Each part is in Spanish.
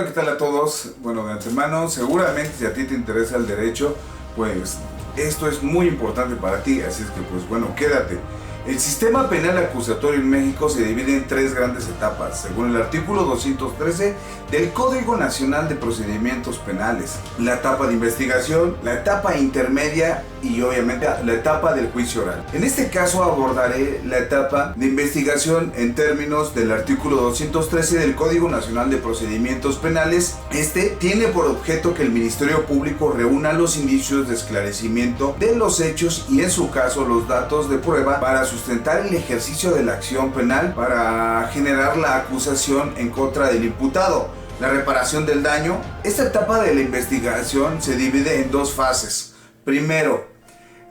Hola, ¿qué tal a todos? Bueno, de antemano, seguramente si a ti te interesa el derecho, pues esto es muy importante para ti, así es que pues bueno, quédate. El sistema penal acusatorio en México se divide en tres grandes etapas, según el artículo 213 del Código Nacional de Procedimientos Penales. La etapa de investigación, la etapa intermedia y obviamente la etapa del juicio oral. En este caso abordaré la etapa de investigación en términos del artículo 213 del Código Nacional de Procedimientos Penales. Este tiene por objeto que el Ministerio Público reúna los indicios de esclarecimiento de los hechos y en su caso los datos de prueba para sustentar el ejercicio de la acción penal para generar la acusación en contra del imputado. La reparación del daño. Esta etapa de la investigación se divide en dos fases. Primero,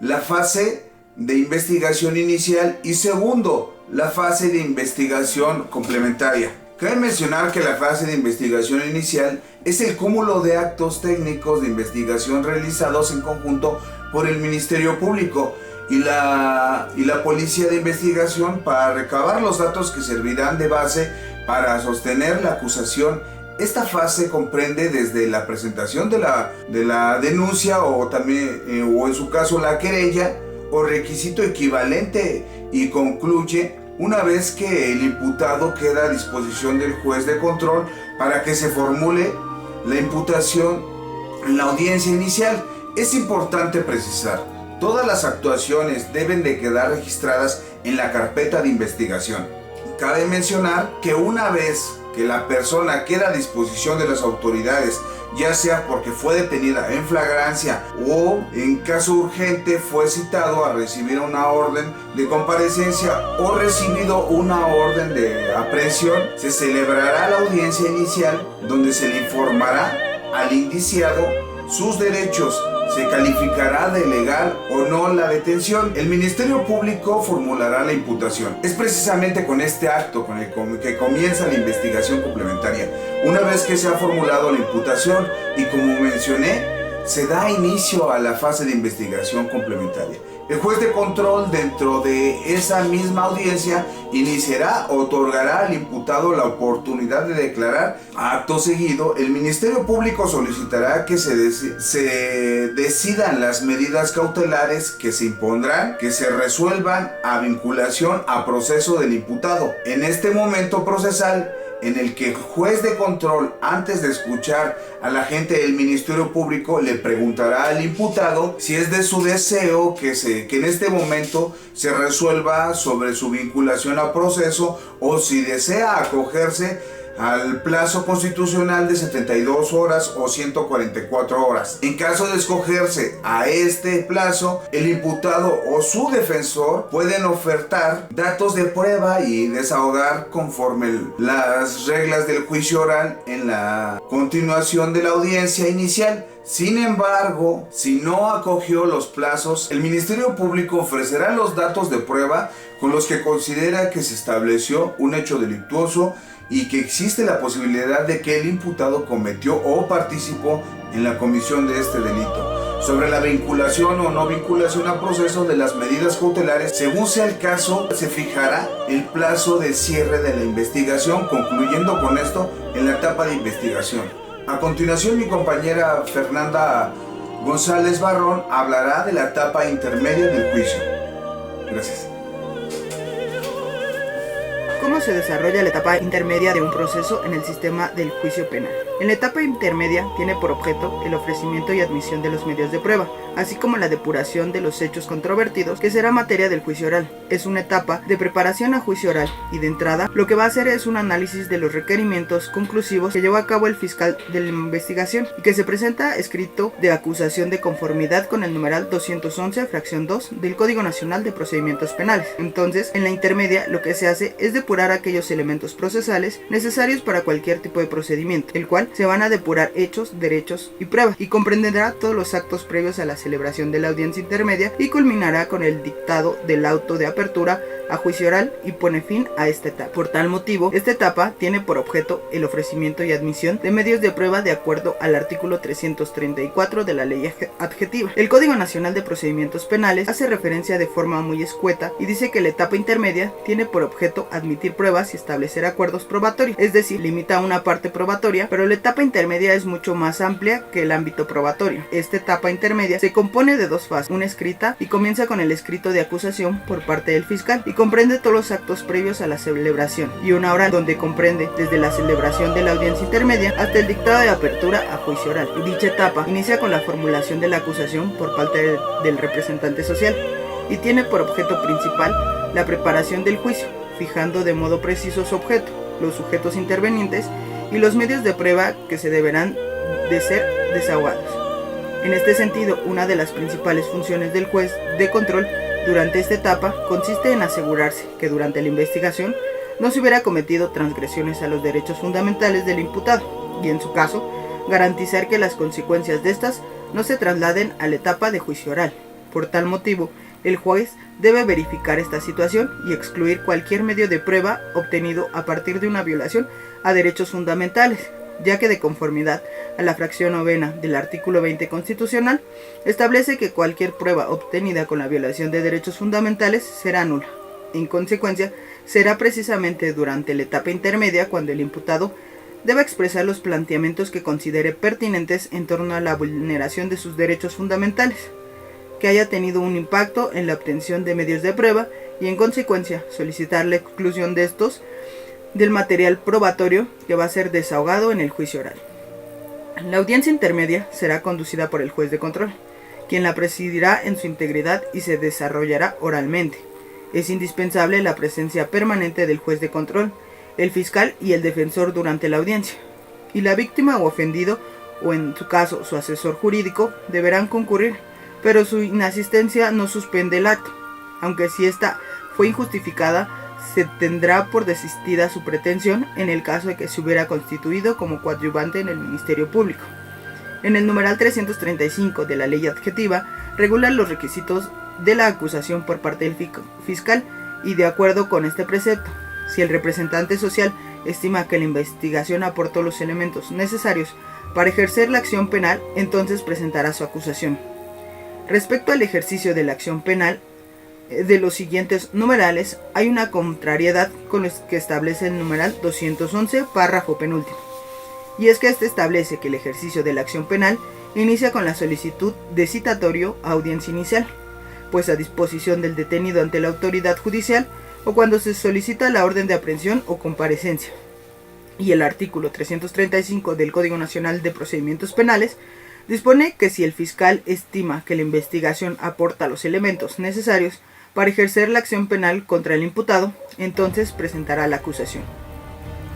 la fase de investigación inicial y segundo, la fase de investigación complementaria. Cabe mencionar que la fase de investigación inicial es el cúmulo de actos técnicos de investigación realizados en conjunto por el Ministerio Público y la Policía de Investigación para recabar los datos que servirán de base para sostener la acusación. Esta fase comprende desde la presentación de la denuncia o también o en su caso la querella o requisito equivalente y concluye una vez que el imputado queda a disposición del juez de control para que se formule la imputación en la audiencia inicial. Es importante precisar, todas las actuaciones deben de quedar registradas en la carpeta de investigación. Cabe mencionar que una vez que la persona queda a disposición de las autoridades, ya sea porque fue detenida en flagrancia o en caso urgente fue citado a recibir una orden de comparecencia o recibido una orden de aprehensión, se celebrará la audiencia inicial donde se le informará al indiciado sus derechos, se calificará de legal o no la detención. El Ministerio Público formulará la imputación. Es precisamente con este acto con el que comienza la investigación complementaria. Una vez que se ha formulado la imputación y como mencioné, se da inicio a la fase de investigación complementaria. El juez de control dentro de esa misma audiencia iniciará o otorgará al imputado la oportunidad de declarar. Acto seguido, el Ministerio Público solicitará que se decidan las medidas cautelares que se impondrán, que se resuelvan a vinculación a proceso del imputado. En este momento procesal, en el que el juez de control, antes de escuchar al agente del Ministerio Público, le preguntará al imputado si es de su deseo que en este momento se resuelva sobre su vinculación a proceso o si desea acogerse al plazo constitucional de 72 horas o 144 horas. En caso de escogerse a este plazo, el imputado o su defensor pueden ofertar datos de prueba y desahogar conforme las reglas del juicio oral en la continuación de la audiencia inicial. Sin embargo, si no acogió los plazos, el Ministerio Público ofrecerá los datos de prueba con los que considera que se estableció un hecho delictuoso y que existe la posibilidad de que el imputado cometió o participó en la comisión de este delito. Sobre la vinculación o no vinculación a proceso de las medidas cautelares, según sea el caso, se fijará el plazo de cierre de la investigación, concluyendo con esto en la etapa de investigación. A continuación, mi compañera Fernanda González Barrón hablará de la etapa intermedia del juicio. Gracias. ¿Cómo se desarrolla la etapa intermedia de un proceso en el sistema del juicio penal? En la etapa intermedia tiene por objeto el ofrecimiento y admisión de los medios de prueba, así como la depuración de los hechos controvertidos, que será materia del juicio oral. Es una etapa de preparación a juicio oral y de entrada lo que va a hacer es un análisis de los requerimientos conclusivos que llevó a cabo el fiscal de la investigación y que se presenta escrito de acusación de conformidad con el numeral 211, fracción 2 del Código Nacional de Procedimientos Penales. Entonces, en la intermedia lo que se hace es depurar aquellos elementos procesales necesarios para cualquier tipo de procedimiento, el cual se van a depurar hechos, derechos y pruebas, y comprenderá todos los actos previos a la celebración de la audiencia intermedia y culminará con el dictado del auto de apertura a juicio oral y pone fin a esta etapa. Por tal motivo, esta etapa tiene por objeto el ofrecimiento y admisión de medios de prueba de acuerdo al artículo 334 de la ley adjetiva. El Código Nacional de Procedimientos Penales hace referencia de forma muy escueta y dice que la etapa intermedia tiene por objeto admitir pruebas y establecer acuerdos probatorios, es decir, limita a una parte probatoria, pero la etapa intermedia es mucho más amplia que el ámbito probatorio. Esta etapa intermedia se compone de dos fases, una escrita y comienza con el escrito de acusación por parte del fiscal y comprende todos los actos previos a la celebración, y una oral donde comprende desde la celebración de la audiencia intermedia hasta el dictado de apertura a juicio oral. Dicha etapa inicia con la formulación de la acusación por parte del representante social y tiene por objeto principal la preparación del juicio, fijando de modo preciso su objeto, los sujetos intervenientes y los medios de prueba que se deberán de ser desahogados. En este sentido, una de las principales funciones del juez de control durante esta etapa consiste en asegurarse que durante la investigación no se hubiera cometido transgresiones a los derechos fundamentales del imputado y, en su caso, garantizar que las consecuencias de estas no se trasladen a la etapa de juicio oral. Por tal motivo, el juez debe verificar esta situación y excluir cualquier medio de prueba obtenido a partir de una violación a derechos fundamentales, ya que de conformidad a la fracción 9ª del artículo 20 constitucional, establece que cualquier prueba obtenida con la violación de derechos fundamentales será nula. En consecuencia, será precisamente durante la etapa intermedia cuando el imputado debe expresar los planteamientos que considere pertinentes en torno a la vulneración de sus derechos fundamentales, que haya tenido un impacto en la obtención de medios de prueba y, en consecuencia, solicitar la exclusión de estos del material probatorio que va a ser desahogado en el juicio oral. La audiencia intermedia será conducida por el juez de control, quien la presidirá en su integridad y se desarrollará oralmente. Es indispensable la presencia permanente del juez de control, el fiscal y el defensor durante la audiencia, y la víctima o ofendido, o en su caso su asesor jurídico, deberán concurrir, pero su inasistencia no suspende el acto, aunque si esta fue injustificada, se tendrá por desistida su pretensión en el caso de que se hubiera constituido como coadyuvante en el Ministerio Público. En el numeral 335 de la ley adjetiva regula los requisitos de la acusación por parte del fiscal y, de acuerdo con este precepto, si el representante social estima que la investigación aportó los elementos necesarios para ejercer la acción penal, entonces presentará su acusación. Respecto al ejercicio de la acción penal, de los siguientes numerales hay una contrariedad con los que establece el numeral 211, párrafo penúltimo, y es que este establece que el ejercicio de la acción penal inicia con la solicitud de citatorio a audiencia inicial, pues a disposición del detenido ante la autoridad judicial o cuando se solicita la orden de aprehensión o comparecencia. Y el artículo 335 del Código Nacional de Procedimientos Penales dispone que si el fiscal estima que la investigación aporta los elementos necesarios para ejercer la acción penal contra el imputado, entonces presentará la acusación.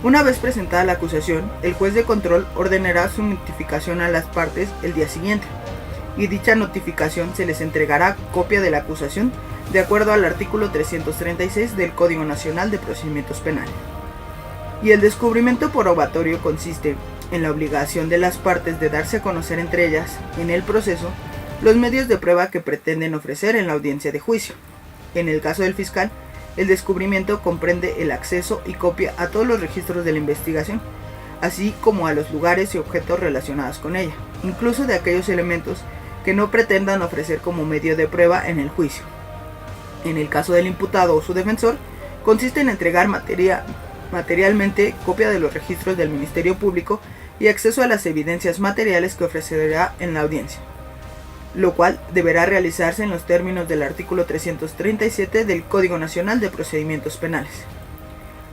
Una vez presentada la acusación, el juez de control ordenará su notificación a las partes el día siguiente, y dicha notificación se les entregará copia de la acusación de acuerdo al artículo 336 del Código Nacional de Procedimientos Penales. Y el descubrimiento probatorio consiste en la obligación de las partes de darse a conocer entre ellas, en el proceso, los medios de prueba que pretenden ofrecer en la audiencia de juicio. En el caso del fiscal, el descubrimiento comprende el acceso y copia a todos los registros de la investigación, así como a los lugares y objetos relacionados con ella, incluso de aquellos elementos que no pretendan ofrecer como medio de prueba en el juicio. En el caso del imputado o su defensor, consiste en entregar materialmente copia de los registros del Ministerio Público y acceso a las evidencias materiales que ofrecerá en la audiencia, lo cual deberá realizarse en los términos del artículo 337 del Código Nacional de Procedimientos Penales.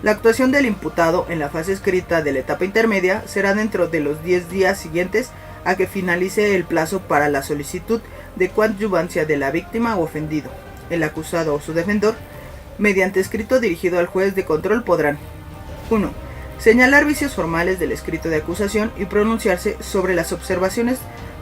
La actuación del imputado en la fase escrita de la etapa intermedia será dentro de los 10 días siguientes a que finalice el plazo para la solicitud de coadyuvancia de la víctima o ofendido. El acusado o su defensor, mediante escrito dirigido al juez de control, podrán 1. Señalar vicios formales del escrito de acusación y pronunciarse sobre las observaciones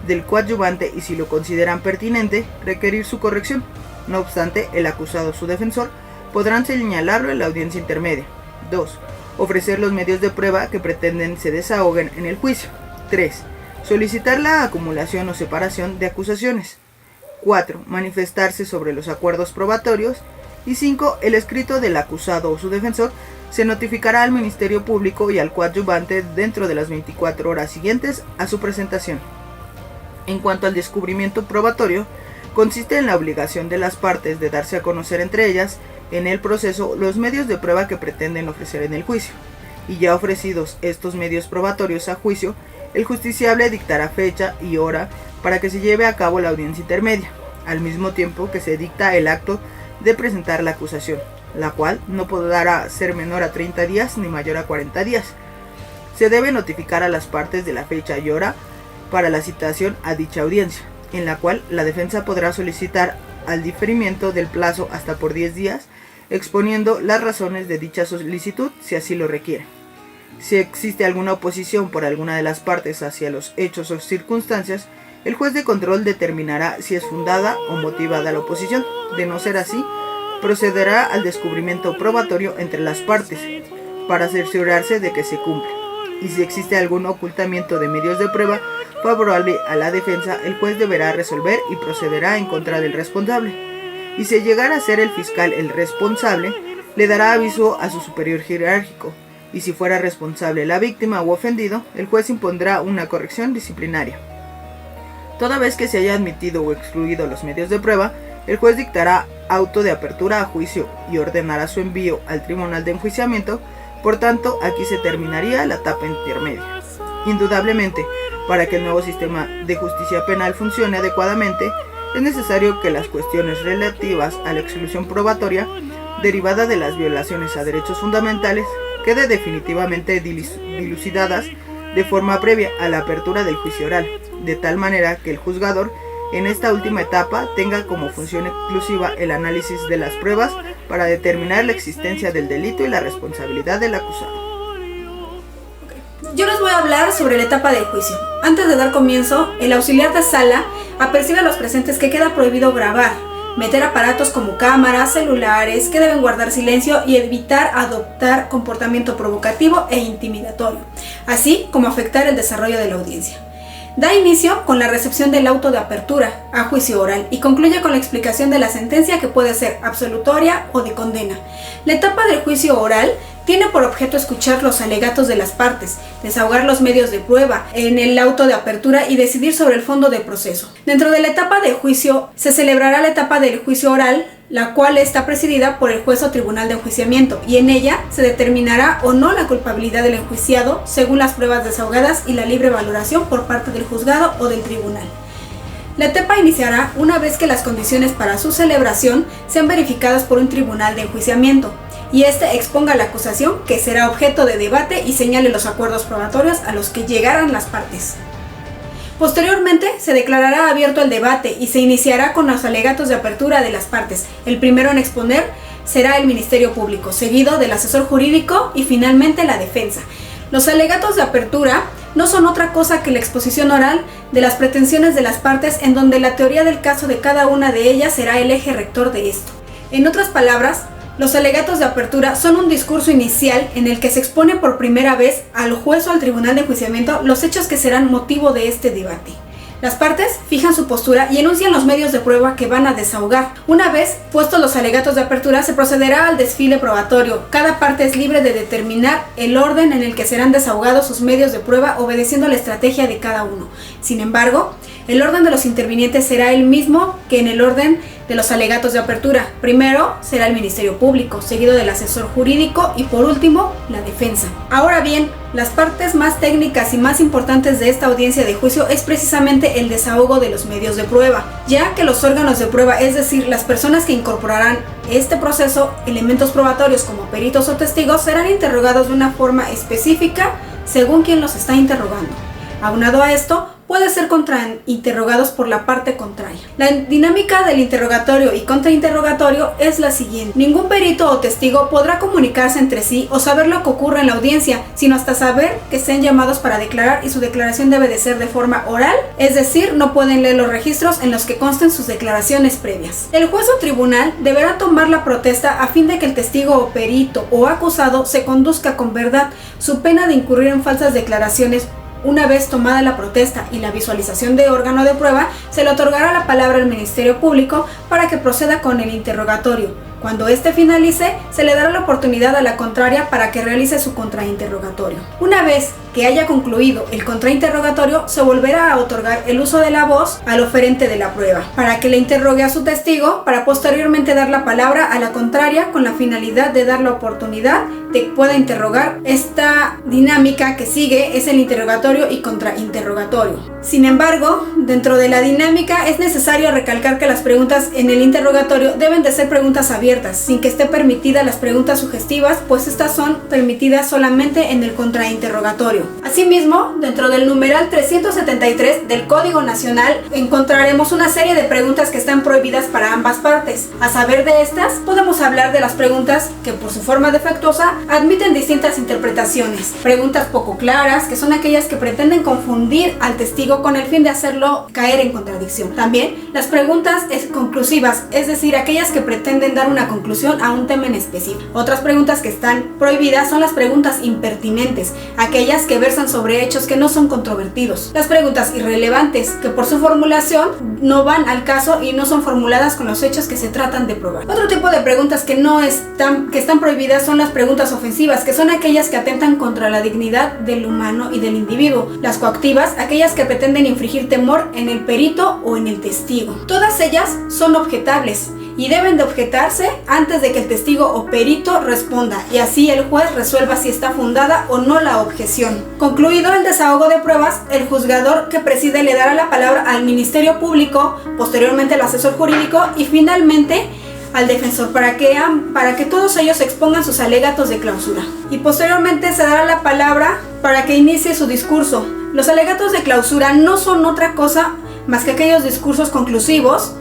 del coadyuvante y, si lo consideran pertinente, requerir su corrección. No obstante, el acusado o su defensor podrán señalarlo en la audiencia intermedia. 2. Ofrecer los medios de prueba que pretenden se desahoguen en el juicio. 3. Solicitar la acumulación o separación de acusaciones. 4. Manifestarse sobre los acuerdos probatorios. Y 5. El escrito del acusado o su defensor se notificará al Ministerio Público y al coadyuvante dentro de las 24 horas siguientes a su presentación. En cuanto al descubrimiento probatorio, consiste en la obligación de las partes de darse a conocer entre ellas en el proceso los medios de prueba que pretenden ofrecer en el juicio, y ya ofrecidos estos medios probatorios a juicio, el justiciable dictará fecha y hora para que se lleve a cabo la audiencia intermedia, al mismo tiempo que se dicta el acto de presentar la acusación, la cual no podrá ser menor a 30 días ni mayor a 40 días. Se debe notificar a las partes de la fecha y hora para la citación a dicha audiencia, en la cual la defensa podrá solicitar al diferimiento del plazo hasta por 10 días, exponiendo las razones de dicha solicitud si así lo requiere. Si existe alguna oposición por alguna de las partes hacia los hechos o circunstancias, el juez de control determinará si es fundada o motivada la oposición. De no ser así, procederá al descubrimiento probatorio entre las partes, para cerciorarse de que se cumple. Y si existe algún ocultamiento de medios de prueba favorable a la defensa, el juez deberá resolver y procederá en contra del responsable. Y si llegara a ser el fiscal el responsable, le dará aviso a su superior jerárquico. Y si fuera responsable la víctima u ofendido, el juez impondrá una corrección disciplinaria. Toda vez que se haya admitido o excluido los medios de prueba, el juez dictará auto de apertura a juicio y ordenará su envío al tribunal de enjuiciamiento. Por tanto, aquí se terminaría la etapa intermedia. Indudablemente, para que el nuevo sistema de justicia penal funcione adecuadamente, es necesario que las cuestiones relativas a la exclusión probatoria, derivada de las violaciones a derechos fundamentales, queden definitivamente dilucidadas de forma previa a la apertura del juicio oral, de tal manera que el juzgador, en esta última etapa, tenga como función exclusiva el análisis de las pruebas para determinar la existencia del delito y la responsabilidad del acusado. Yo les voy a hablar sobre la etapa del juicio. Antes de dar comienzo, el auxiliar de sala apercibe a los presentes que queda prohibido grabar, meter aparatos como cámaras, celulares, que deben guardar silencio y evitar adoptar comportamiento provocativo e intimidatorio, así como afectar el desarrollo de la audiencia. Da inicio con la recepción del auto de apertura a juicio oral y concluye con la explicación de la sentencia, que puede ser absolutoria o de condena. La etapa del juicio oral tiene por objeto escuchar los alegatos de las partes, desahogar los medios de prueba en el auto de apertura y decidir sobre el fondo del proceso. Dentro de la etapa de juicio se celebrará la etapa del juicio oral, la cual está presidida por el juez o tribunal de enjuiciamiento, y en ella se determinará o no la culpabilidad del enjuiciado según las pruebas desahogadas y la libre valoración por parte del juzgado o del tribunal. La etapa iniciará una vez que las condiciones para su celebración sean verificadas por un tribunal de enjuiciamiento y éste exponga la acusación, que será objeto de debate, y señale los acuerdos probatorios a los que llegaran las partes. Posteriormente se declarará abierto el debate y se iniciará con los alegatos de apertura de las partes. El primero en exponer será el Ministerio Público, seguido del asesor jurídico y finalmente la defensa. Los alegatos de apertura no son otra cosa que la exposición oral de las pretensiones de las partes, en donde la teoría del caso de cada una de ellas será el eje rector de esto. En otras palabras, los alegatos de apertura son un discurso inicial en el que se expone por primera vez al juez o al tribunal de enjuiciamiento los hechos que serán motivo de este debate. Las partes fijan su postura y enuncian los medios de prueba que van a desahogar. Una vez puestos los alegatos de apertura, se procederá al desfile probatorio. Cada parte es libre de determinar el orden en el que serán desahogados sus medios de prueba, obedeciendo la estrategia de cada uno. Sin embargo, el orden de los intervinientes será el mismo que en el orden de los alegatos de apertura. Primero será el Ministerio Público, seguido del asesor jurídico y por último la defensa. Ahora bien, las partes más técnicas y más importantes de esta audiencia de juicio es precisamente el desahogo de los medios de prueba, ya que los órganos de prueba, es decir, las personas que incorporarán este proceso, elementos probatorios como peritos o testigos, serán interrogados de una forma específica según quien los está interrogando. Aunado a esto, puede ser contrainterrogados por la parte contraria. La dinámica del interrogatorio y contrainterrogatorio es la siguiente. Ningún perito o testigo podrá comunicarse entre sí o saber lo que ocurre en la audiencia, sino hasta saber que sean llamados para declarar, y su declaración debe de ser de forma oral, es decir, no pueden leer los registros en los que consten sus declaraciones previas. El juez o tribunal deberá tomar la protesta a fin de que el testigo o perito o acusado se conduzca con verdad, su pena de incurrir en falsas declaraciones. Una vez tomada la protesta y la visualización de órgano de prueba, se le otorgará la palabra al Ministerio Público para que proceda con el interrogatorio. Cuando este finalice, se le dará la oportunidad a la contraria para que realice su contrainterrogatorio. Una vez que haya concluido el contrainterrogatorio, se volverá a otorgar el uso de la voz al oferente de la prueba, para que le interrogue a su testigo, para posteriormente dar la palabra a la contraria con la finalidad de dar la oportunidad de que pueda interrogar. Esta dinámica que sigue es el interrogatorio y contrainterrogatorio. Sin embargo, dentro de la dinámica es necesario recalcar que las preguntas en el interrogatorio deben de ser preguntas abiertas, sin que esté permitida las preguntas sugestivas, pues estas son permitidas solamente en el contrainterrogatorio. Asimismo, dentro del numeral 373 del Código Nacional encontraremos una serie de preguntas que están prohibidas para ambas partes. A saber de estas, podemos hablar de las preguntas que por su forma defectuosa admiten distintas interpretaciones. Preguntas poco claras, que son aquellas que pretenden confundir al testigo con el fin de hacerlo caer en contradicción. También las preguntas conclusivas, es decir, aquellas que pretenden dar una conclusión a un tema en específico. Otras preguntas que están prohibidas son las preguntas impertinentes, aquellas que versan sobre hechos que no son controvertidos. Las preguntas irrelevantes, que por su formulación no van al caso y no son formuladas con los hechos que se tratan de probar. Otro tipo de preguntas que están prohibidas son las preguntas ofensivas, que son aquellas que atentan contra la dignidad del humano y del individuo. Las coactivas, aquellas que pretenden infligir temor en el perito o en el testigo. Todas ellas son objetables y deben de objetarse antes de que el testigo o perito responda, y así el juez resuelva si está fundada o no la objeción. Concluido el desahogo de pruebas, el juzgador que preside le dará la palabra al Ministerio Público, posteriormente al asesor jurídico y finalmente al defensor para que todos ellos expongan sus alegatos de clausura. Y posteriormente se dará la palabra para que inicie su discurso. Los alegatos de clausura no son otra cosa más que aquellos discursos conclusivos,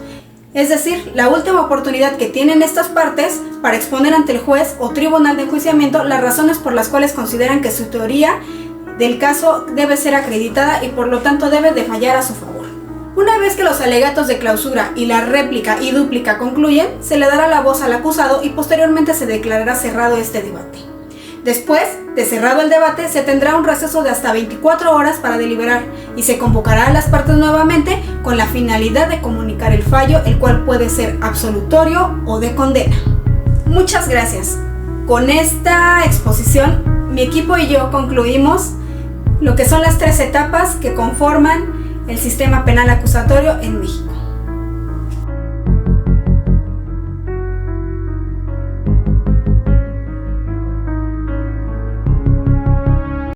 es decir, la última oportunidad que tienen estas partes para exponer ante el juez o tribunal de enjuiciamiento las razones por las cuales consideran que su teoría del caso debe ser acreditada y por lo tanto debe de fallar a su favor. Una vez que los alegatos de clausura y la réplica y dúplica concluyen, se le dará la voz al acusado y posteriormente se declarará cerrado este debate. Después de cerrado el debate, se tendrá un receso de hasta 24 horas para deliberar y se convocará a las partes nuevamente con la finalidad de comunicar el fallo, el cual puede ser absolutorio o de condena. Muchas gracias. Con esta exposición, mi equipo y yo concluimos lo que son las 3 etapas que conforman el sistema penal acusatorio en México.